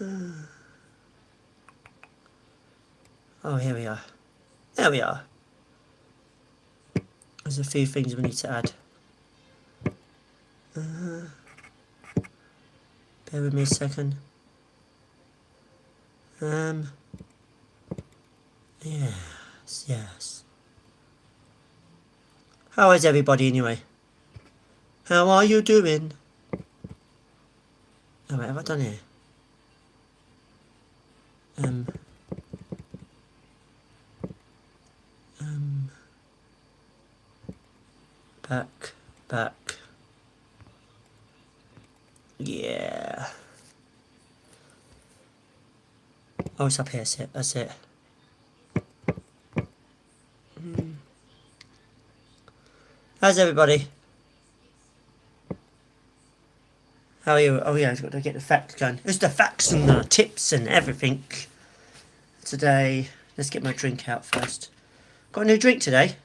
Oh, here we are. There we are. There's a few things we need to add. Bear with me a second. Yes. How is everybody anyway? How are you doing? Oh, wait, have I done here? Back. Yeah. Oh, it's up here, that's it. How's everybody? How are you? Oh yeah, I've got to get the facts going. There's the facts and the tips and everything. Today, let's get my drink out first. Got a new drink today.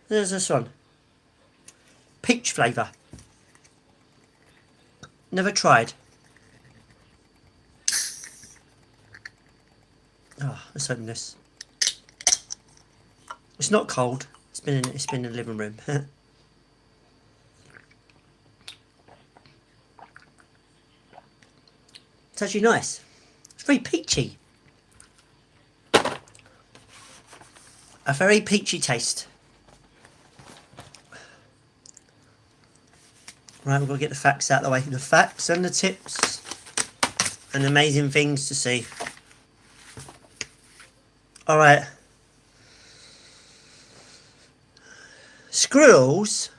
There's this one. Peach flavour. Never tried. Oh, let's open this. It's not cold. It's been in the living room. It's actually nice. It's very peachy. A very peachy taste. Right, we've got to get the facts out of the way. The facts and the tips. And amazing things to see. Alright. Squirrels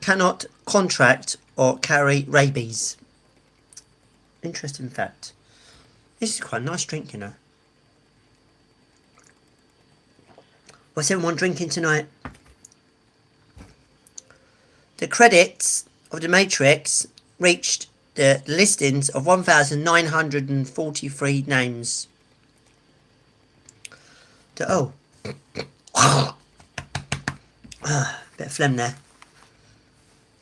cannot contract or carry rabies. Interesting fact. This is quite a nice drink, you know. What's everyone drinking tonight? The credits of The Matrix reached the listings of 1,943 names. Bit of phlegm there.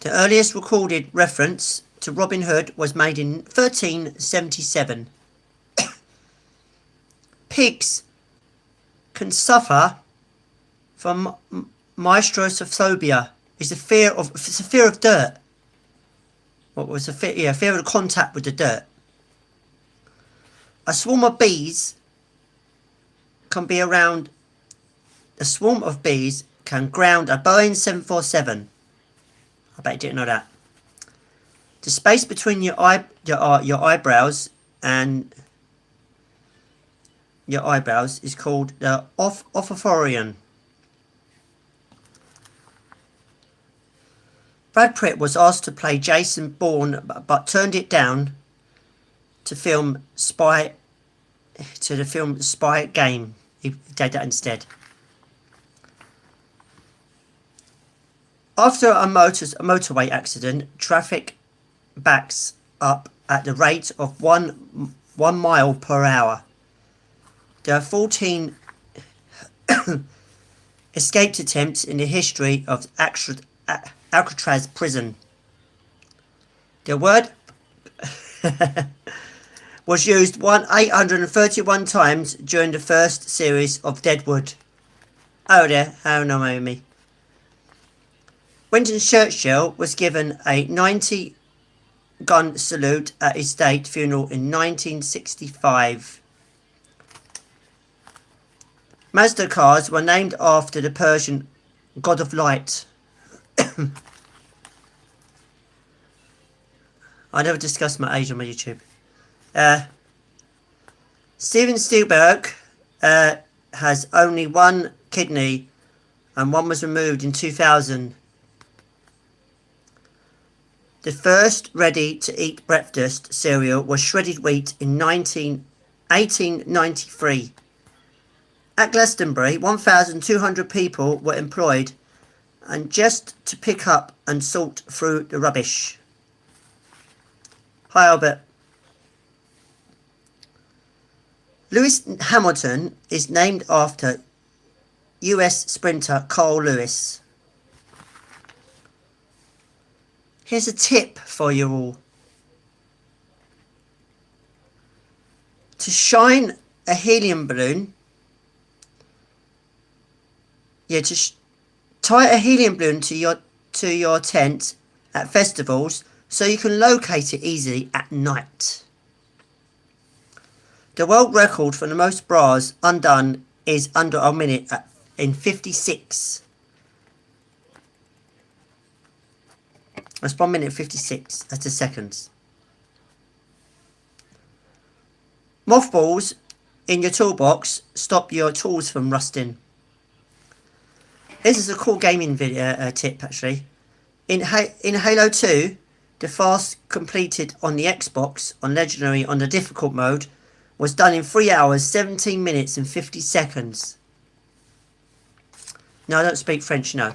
The earliest recorded reference to Robin Hood was made in 1377. Pigs can suffer from maestrophobia. It's a fear of dirt. What was the fear? Yeah, fear of contact with the dirt. A swarm of bees can be around. A swarm of bees can ground a Boeing 747. I bet you didn't know that. The space between your eyebrows and your eyebrows is called the ophophorion. Brad Pitt was asked to play Jason Bourne, but turned it down to the film Spy Game. He did that instead. After a motorway accident, traffic backs up at the rate of 1 mile per hour. There are 14 escape attempts in the history of Alcatraz prison. The word was used 831 times during the first series of Deadwood. Oh dear, how no me. Winston Churchill was given a 90-gun salute at his state funeral in 1965. Mazda cars were named after the Persian god of light. I never discussed my age on my YouTube. Steven Spielberg has only one kidney and one was removed in 2000. The first ready-to-eat breakfast cereal was shredded wheat in 1893. At Glastonbury, 1,200 people were employed and just to pick up and sort through the rubbish. Hi Albert. Lewis Hamilton is named after US sprinter Carl Lewis. Here's a tip for you all. To shine a helium balloon, tie a helium balloon to your tent at festivals so you can locate it easily at night. The world record for the most bras undone is under a minute in 56. That's 1 minute 56. That's the seconds. Mothballs in your toolbox stop your tools from rusting. This is a cool gaming video tip actually. In Halo 2, the fast completed on the Xbox on Legendary on the difficult mode was done in 3 hours, 17 minutes and 50 seconds. No, I don't speak French, no.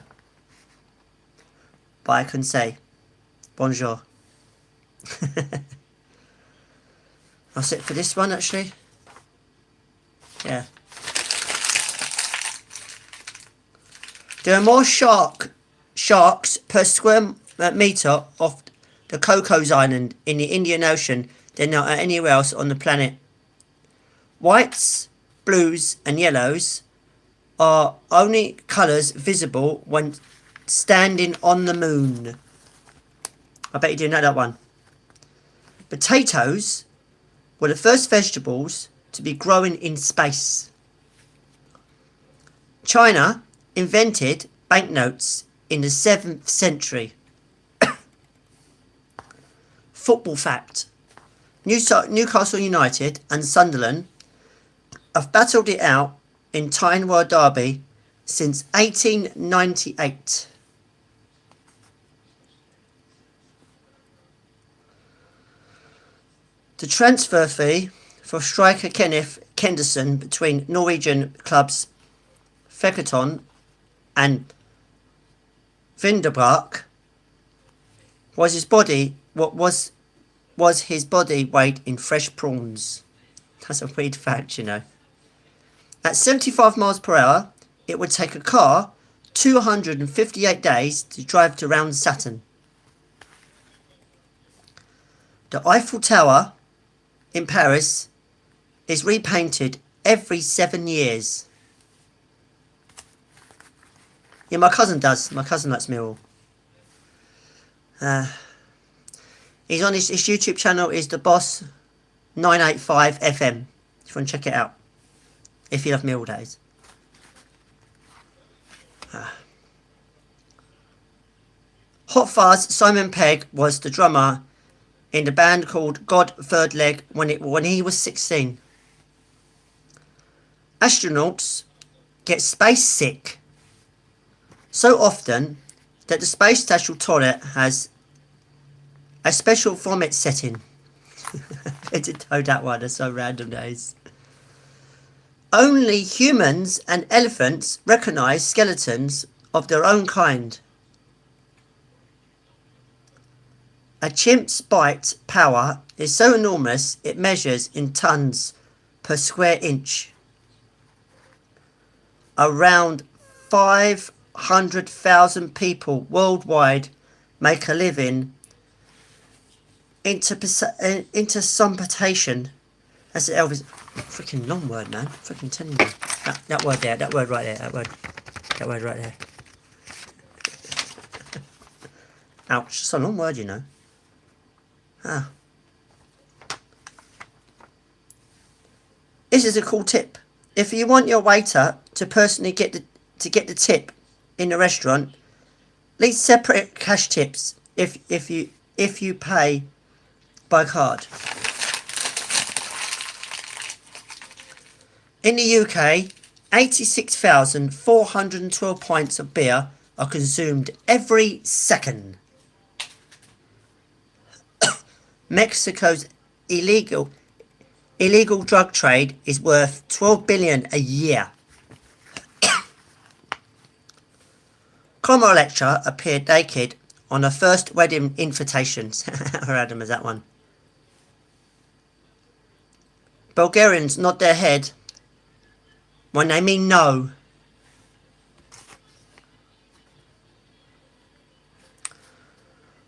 But I can say bonjour. I'll sit for this one actually. Yeah. There are more sharks per square metre off the Cocos Island in the Indian Ocean than there are anywhere else on the planet. Whites, blues and yellows are only colours visible when standing on the moon. I bet you didn't know that one. Potatoes were the first vegetables to be growing in space. China invented banknotes in the 7th century. Football fact. Newcastle United and Sunderland have battled it out in Tyne-World Derby since 1898. The transfer fee for striker Kenneth Kenderson between Norwegian clubs Fekkerton and Vinderbrak was his body weight in fresh prawns. That's a weird fact, you know. At 75 miles per hour, it would take a car 258 days to drive to around Saturn. The Eiffel Tower in Paris is repainted every 7 years. Yeah, my cousin does. My cousin likes Mill. He's on his YouTube channel is the Boss 985 FM. If you want to check it out. If you love Mill, that is. Hot Fuzz Simon Pegg was the drummer in the band called God Third Leg when he was 16. Astronauts get space sick so often that the space station toilet has a special vomit setting. I didn't know that one. That's so random, days. Only humans and elephants recognise skeletons of their own kind. A chimp's bite power is so enormous it measures in tons per square inch. Around 500,000 people worldwide make a living interpretation. That's Elvis. Freaking long word, man. Freaking telling you. That word there. That word right there. That word right there. Ouch. It's a long word, you know. This is a cool tip. If you want your waiter to personally get the tip in the restaurant, leave separate cash tips if you pay by card. In the UK, 86,412 pints of beer are consumed every second. Mexico's illegal drug trade is worth 12 billion a year. Conor Lecter appeared naked on her first wedding invitations. How random is that one? Bulgarians nod their head when they mean no.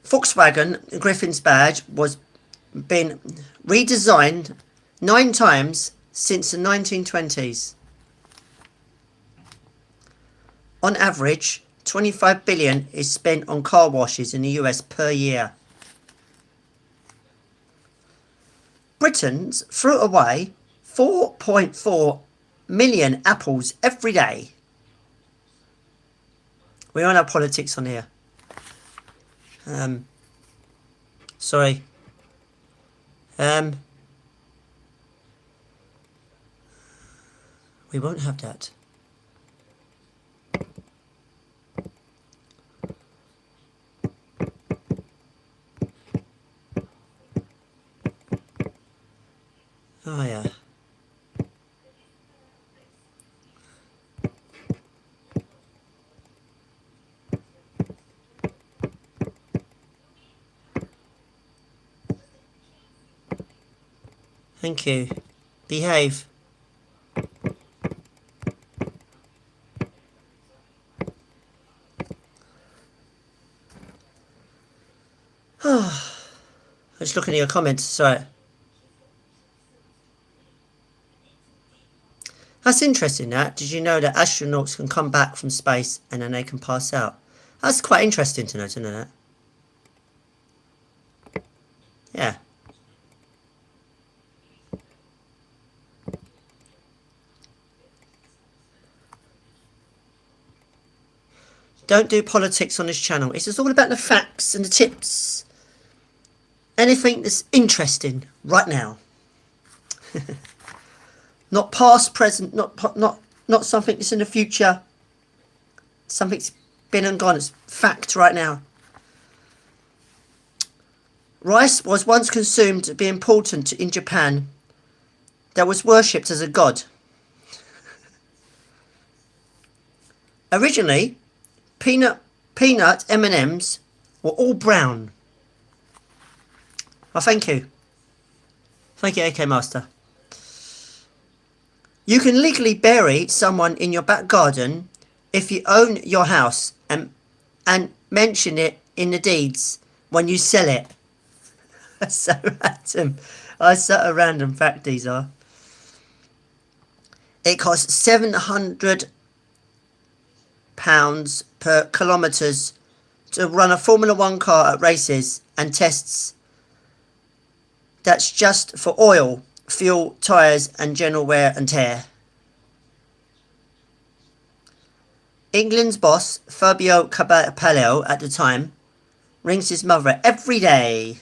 Volkswagen Griffin's badge was been redesigned 9 times since the 1920s. On average, 25 billion is spent on car washes in the US per year. Britons threw away 4.4 million apples every day. We don't have politics on here. Sorry. We won't have that. Oh yeah. Thank you. Behave. I'm just looking at your comments, sorry. That's interesting, that. Did you know that astronauts can come back from space and then they can pass out? That's quite interesting to know that. Yeah. Don't do politics on this channel. It's just all about the facts and the tips. Anything that's interesting right now. Not past, present, not something that's in the future. Something's been and gone. It's fact right now. Rice was once consumed to be important in Japan. That was worshipped as a god. Originally, peanut M&Ms were all brown. Oh, thank you. Thank you, AK Master. You can legally bury someone in your back garden if you own your house and mention it in the deeds when you sell it. That's so random. That's such a random fact, these are. It costs £700 per kilometres to run a Formula 1 car at races and tests. That's just for oil, fuel, tyres and general wear and tear. England's boss, Fabio Capello, at the time, rings his mother every day.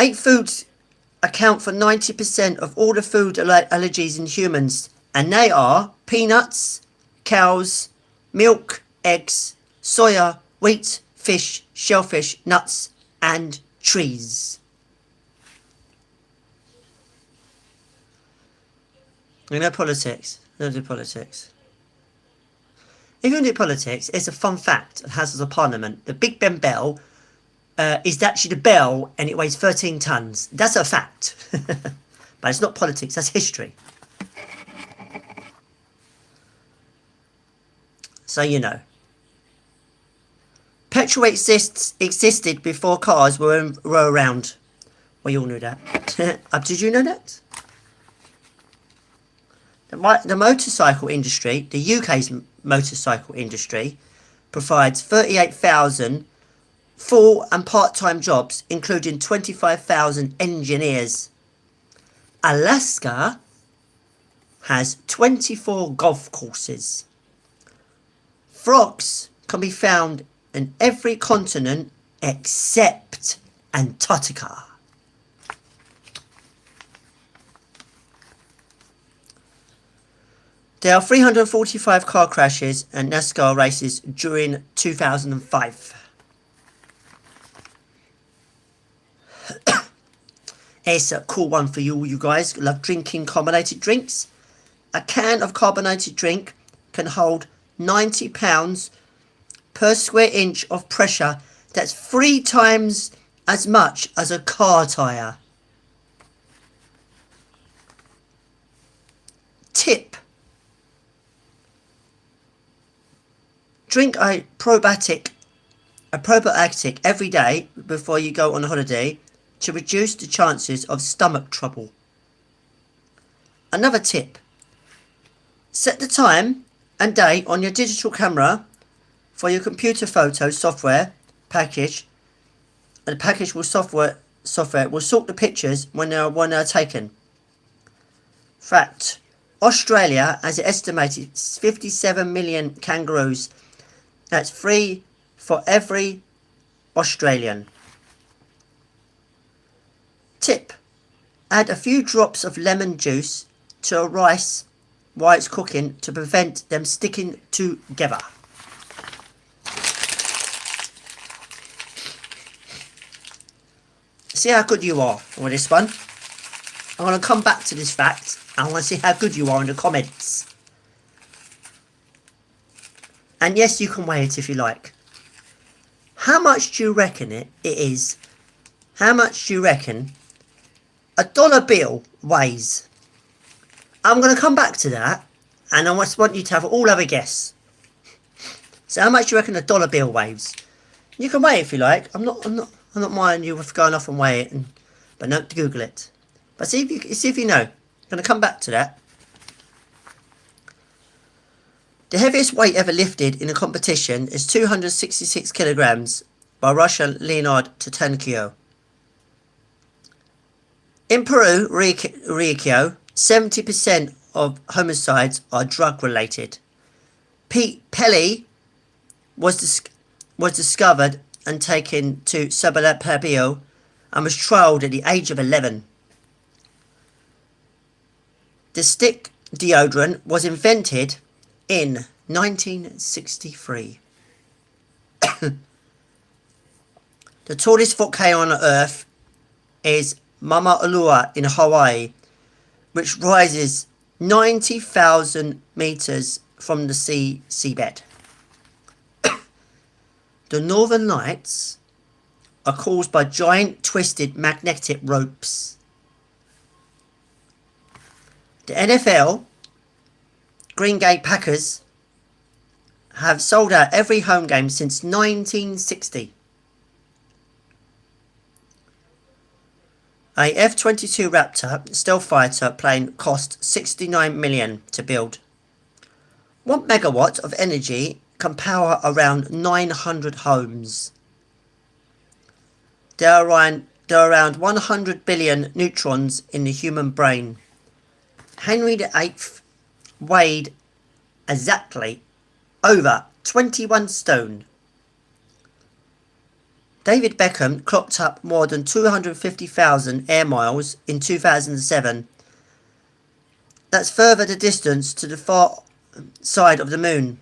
8 foods account for 90% of all the food allergies in humans, and they are peanuts, cows, milk, eggs, soya, wheat, fish, shellfish, nuts, and trees. No politics. Don't do politics. If you want to do politics, it's a fun fact of Houses of Parliament. The Big Ben bell is actually the bell and it weighs 13 tonnes. That's a fact. But it's not politics, that's history. So you know. Petrol existed before cars were around. Well, you all knew that. Did you know that? The motorcycle industry, the UK's motorcycle industry, provides 38,000 full and part-time jobs, including 25,000 engineers. Alaska has 24 golf courses. Frogs can be found in every continent except Antarctica. There are 345 car crashes and NASCAR races during 2005. Here's a cool one for you guys who love drinking carbonated drinks. A can of carbonated drink can hold 90 pounds per square inch of pressure. That's 3 times as much as a car tyre. Tip. Drink a probiotic every day before you go on holiday to reduce the chances of stomach trouble. Another tip: set the time and date on your digital camera for your computer photo software package, and the package software will sort the pictures when they are taken. Fact: Australia has an estimated 57 million kangaroos. That's 3 for every Australian. Tip: add a few drops of lemon juice to a rice while it's cooking to prevent them sticking together. See how good you are with this one. I'm going to come back to this fact. I want to see how good you are in the comments. And yes, you can weigh it if you like. How much do you reckon it is? How much do you reckon a dollar bill weighs? I'm going to come back to that, and I just want you to all have a guess. So how much do you reckon a dollar bill weighs? You can weigh it if you like. I'm not minding you with going off and weigh it, but don't Google it. But see if you know. I'm going to come back to that. The heaviest weight ever lifted in a competition is 266 kilograms by Russian Leonid Tatenkyo. In Peru, Rio, 70% of homicides are drug related. Pele was discovered and taken to Sabalapabio and was trialled at the age of 11. The stick deodorant was invented in 1963. The tallest volcano on Earth is Mauna Loa in Hawaii, which rises 90,000 meters from the seabed. The Northern Lights are caused by giant twisted magnetic ropes. The NFL, Green Bay Packers, have sold out every home game since 1960. A F-22 Raptor stealth fighter plane cost $69 million to build. 1 megawatt of energy can power around 900 homes. There are around 100 billion neutrons in the human brain. Henry VIII weighed exactly over 21 stone. David Beckham clocked up more than 250,000 air miles in 2007. That's further the distance to the far side of the moon.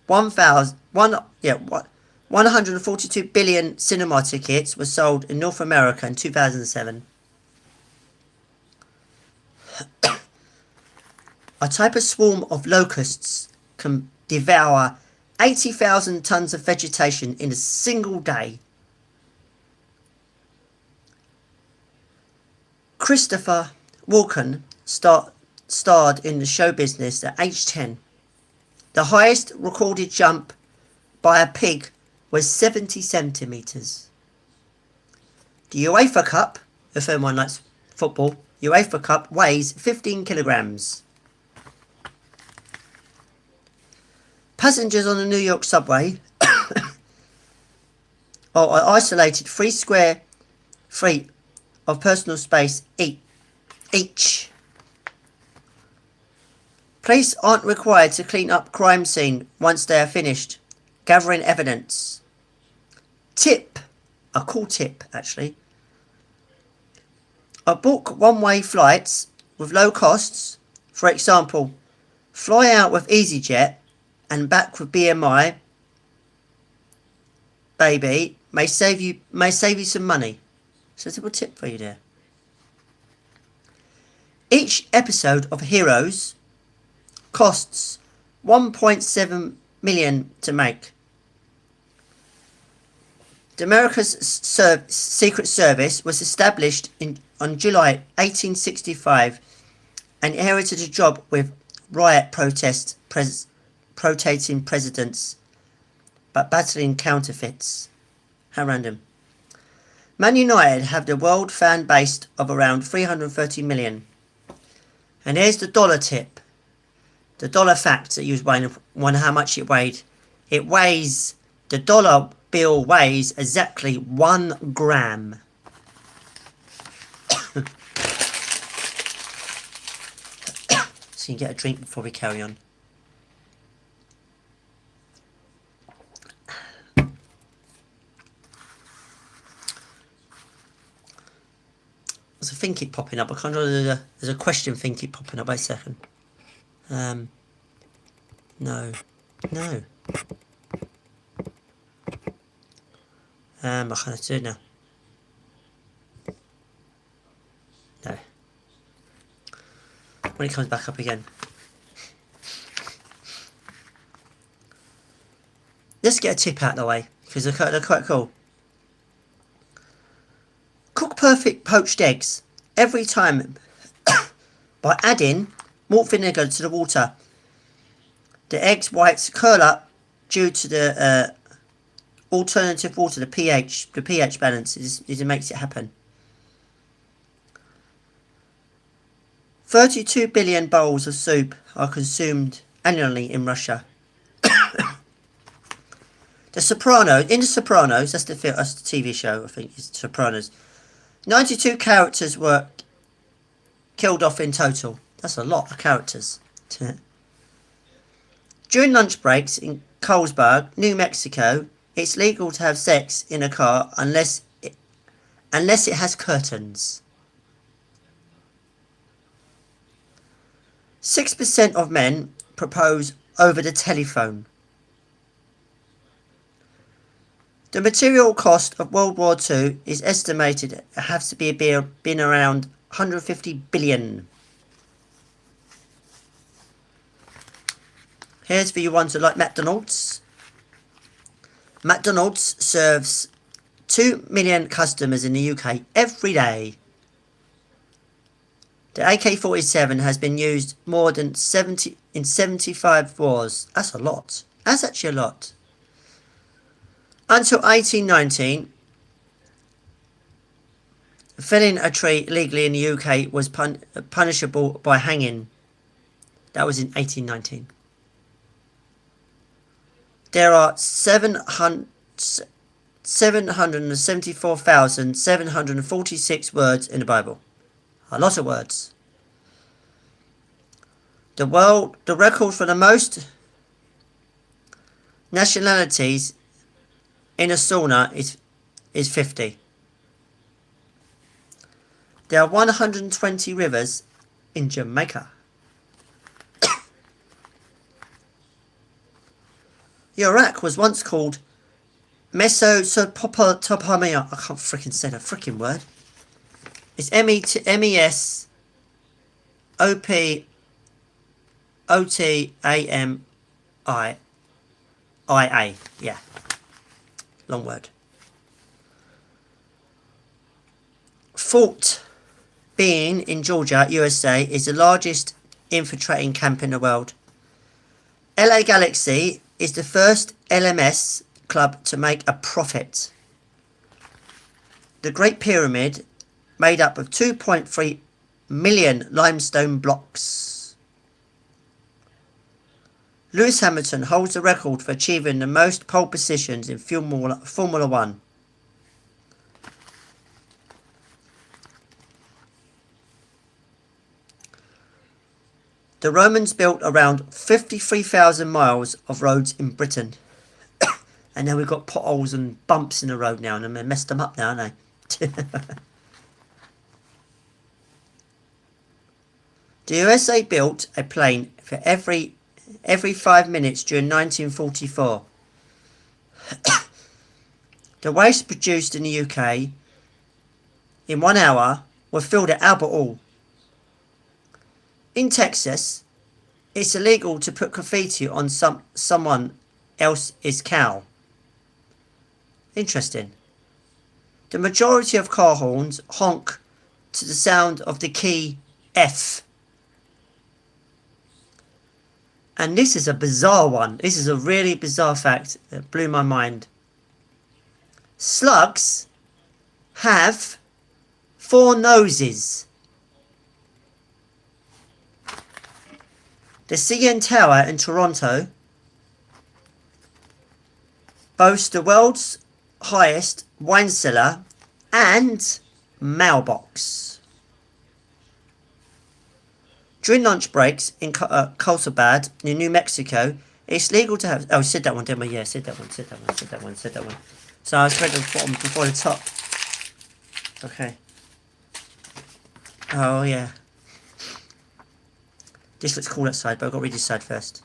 142 billion cinema tickets were sold in North America in 2007. A type of swarm of locusts can devour 80,000 tons of vegetation in a single day. Christopher Walken starred in the show business at age 10. The highest recorded jump by a pig was 70 centimetres. The UEFA Cup, if anyone likes football, UEFA Cup weighs 15 kilograms. Passengers on the New York subway are isolated 3 square feet of personal space each. Police aren't required to clean up crime scene once they are finished gathering evidence. Tip, a cool tip actually. Book one-way flights with low costs. For example, fly out with EasyJet and back with BMI. Baby, may save you some money. So it's a little tip for you there. Each episode of Heroes costs 1.7 million to make. The America's Secret Service was established on July 1865 and inherited a job with riot protesting presidents but battling counterfeits. How random. Man United have the world fan base of around 330 million. And here's the dollar tip. The dollar fact that you wonder how much it weighed. It weighs, the dollar bill weighs exactly 1 gram. So you can get a drink before we carry on. There's a thing keep popping up. I can't remember. There's a question thing keep popping up. Wait a second. No. No. I can't do it now. No. When it comes back up again. Let's get a tip out of the way, because they're quite cool. Cook perfect poached eggs every time by adding malt vinegar to the water. The eggs whites curl up due to the alternative water, the pH balance it makes it happen. 32 billion bowls of soup are consumed annually in Russia. In The Sopranos, that's the TV show, I think, is Sopranos. 92 characters were killed off in total. That's a lot of characters. During lunch breaks in Carlsbad, New Mexico, it's legal to have sex in a car unless it has curtains. 6% of men propose over the telephone. The material cost of World War II is estimated to have to been around 150 billion. Here's for you ones who like McDonald's. McDonald's serves 2 million customers in the UK every day. The AK-47 has been used more than 75 wars. That's a lot. That's actually a lot. Until 1819, felling a tree legally in the UK was punishable by hanging. That was in 1819. There are 774,746 words in the Bible. A lot of words. The record for the most nationalities in a sauna is 50. There are 120 rivers in Jamaica. Iraq was once called Mesopotamia. I can't freaking say that freaking word. It's MESOPOTAMIA. Yeah. Long word. Fort Bean in Georgia, USA, is the largest infiltrating camp in the world. LA Galaxy is the first LMS club to make a profit. The Great Pyramid, made up of 2.3 million limestone blocks. Lewis Hamilton holds the record for achieving the most pole positions in Formula 1. The Romans built around 53,000 miles of roads in Britain. And now we've got potholes and bumps in the road now, and they messed them up now, haven't they? The USA built a plane for every 5 minutes during 1944. The waste produced in the UK in 1 hour were filled at Albert Hall. In Texas, it's illegal to put graffiti on someone else's cow. Interesting. The majority of car horns honk to the sound of the key F. And this is a bizarre one. This is a really bizarre fact that blew my mind. Slugs have 4 noses? The CN Tower in Toronto boasts the world's highest wine cellar and mailbox. During lunch breaks in Carlsbad, in New Mexico, it's legal to have... Oh, said that one, didn't we? Yeah, said that one. So I read the bottom before the top. Okay. Oh, yeah. This looks cool outside, but I've got to read this side first.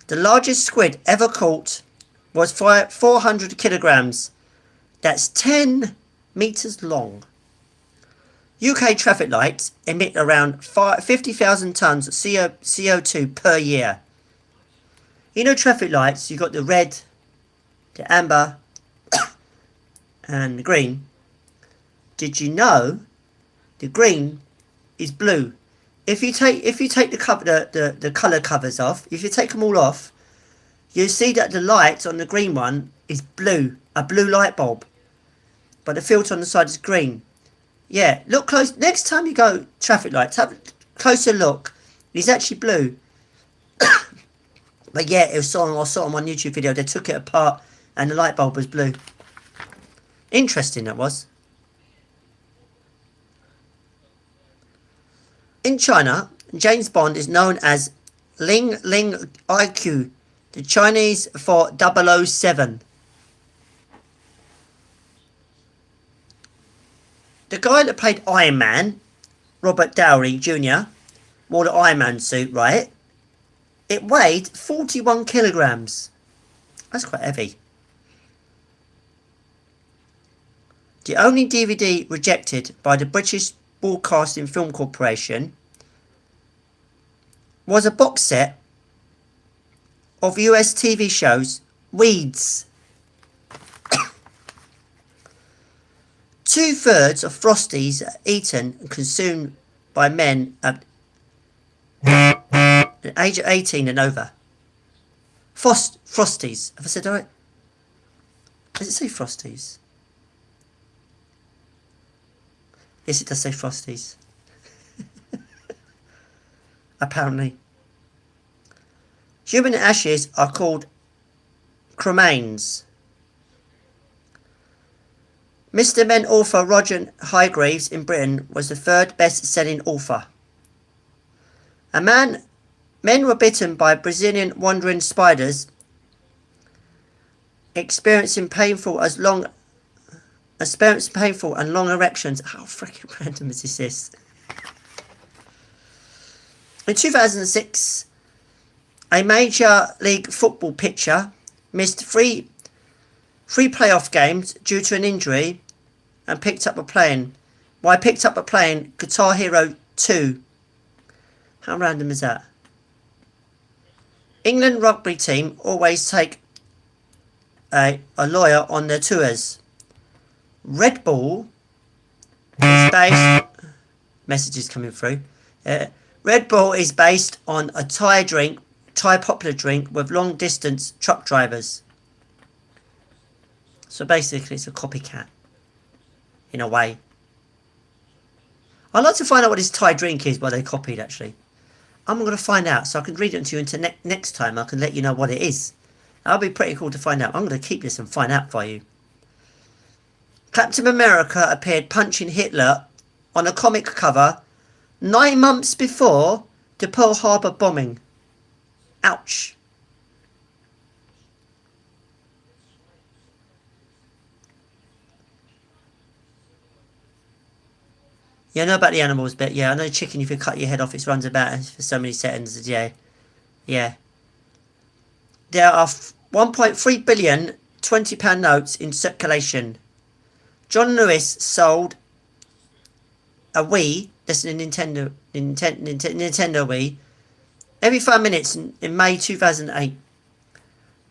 The largest squid ever caught was 400 kilograms. That's 10 meters long. UK traffic lights emit around 50,000 tons of CO2 per year. You know traffic lights, you've got the red, the amber, and the green. Did you know the green is blue? If you take the colour covers off, if you take them all off, you see that the light on the green one is blue, a blue light bulb. But the filter on the side is green. Yeah, look close. Next time you go traffic lights, have a closer look. It's actually blue. But yeah, I saw on one YouTube video. They took it apart and the light bulb was blue. Interesting that was. In China, James Bond is known as Ling Ling IQ, the Chinese for 007. The guy that played Iron Man, Robert Downey Jr., wore the Iron Man suit, right? It weighed 41 kilograms. That's quite heavy. The only DVD rejected by the British Broadcasting Film Corporation was a box set of US TV shows Weeds. 2/3 of Frosties are eaten and consumed by men at the age of 18 and over. Frosties. Have I said that right? Does it say Frosties? Yes, it does say Frosties. Apparently. Human ashes are called cremains. Mr. Men author Roger Hargreaves in Britain was the 3rd best-selling author. Men were bitten by Brazilian wandering spiders, experiencing painful and long erections. How freaking random is this? In 2006, a Major League Football pitcher missed three playoff games due to an injury and picked up a plane. Well, I picked up a plane, Guitar Hero 2. How random is that? England rugby team always take a lawyer on their tours. Red Bull is based... Messages coming through. Red Bull is based on a Thai popular drink with long distance truck drivers. So basically it's a copycat. In a way. I'd like to find out what this Thai drink is, what they copied actually. I'm going to find out so I can read it to you into next time. I can let you know what it is. That'll be pretty cool to find out. I'm going to keep this and find out for you. Captain America appeared punching Hitler on a comic cover 9 months before the Pearl Harbor bombing. Ouch. Yeah, I know about the animals bit. Yeah, I know chicken, if you cut your head off, it runs about for so many seconds. Yeah. Yeah. There are 1.3 billion £20 notes in circulation. John Lewis sold a Wii, that's a Nintendo Wii, every 5 minutes in May 2008.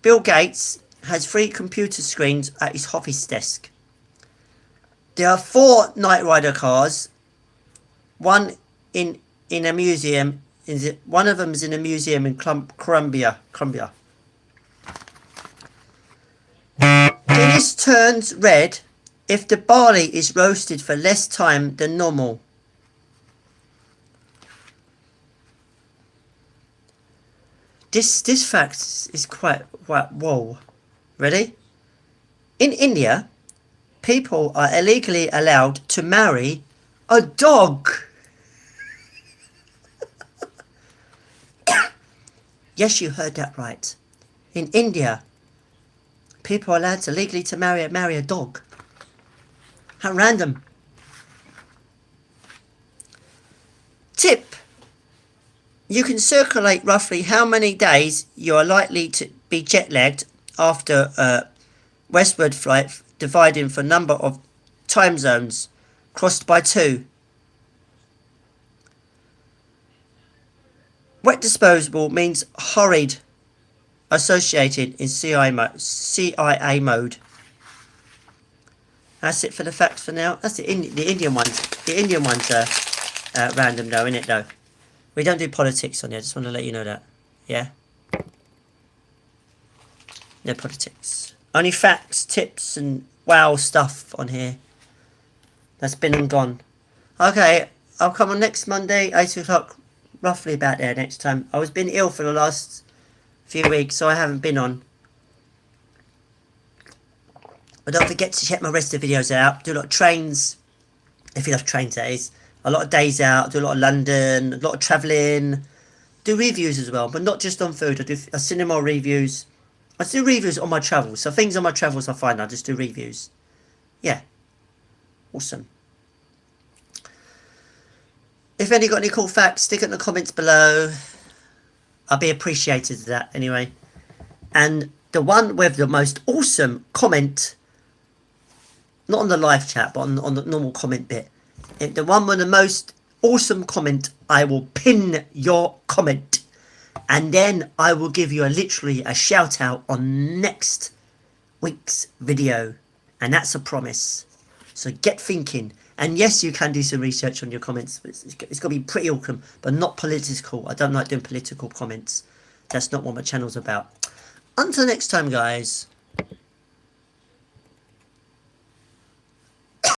Bill Gates has 3 computer screens at his office desk. There are 4 Knight Rider cars. One in a museum. One of them is in a museum in Colombia. Guinness turns red if the barley is roasted for less time than normal. This fact is quite whoa. Ready? In India, people are illegally allowed to marry a dog. Yes, you heard that right. In India, people are allowed to legally to marry a dog. How random. Tip. You can circulate roughly how many days you are likely to be jet-lagged after a westward flight, dividing for number of time zones crossed by 2. Wet disposable means hurried, associated in CIA mode. That's it for the facts for now. That's the Indian ones. The Indian ones are random though, innit though? We don't do politics on here, just want to let you know that. Yeah? No politics. Only facts, tips and wow stuff on here. That's been and gone. Okay, I'll come on next Monday, 8 o'clock. Roughly about there next time. I was been ill for the last few weeks, so I haven't been on. But don't forget to check my rest of the videos out. Do a lot of trains, if you love trains that is. A lot of days out, do a lot of London, a lot of travelling. Do reviews as well, but not just on food. I do cinema reviews. I do reviews on my travels. So things on my travels I find, I just do reviews. Yeah. Awesome. If any got any cool facts, stick it in the comments below. I'll be appreciated for that anyway. And the one with the most awesome comment, not on the live chat, but on the normal comment bit. The one with the most awesome comment, I will pin your comment. And then I will give you literally a shout out on next week's video. And that's a promise. So get thinking. And yes, you can do some research on your comments. It's got to be pretty awesome, but not political. I don't like doing political comments. That's not what my channel's about. Until next time, guys.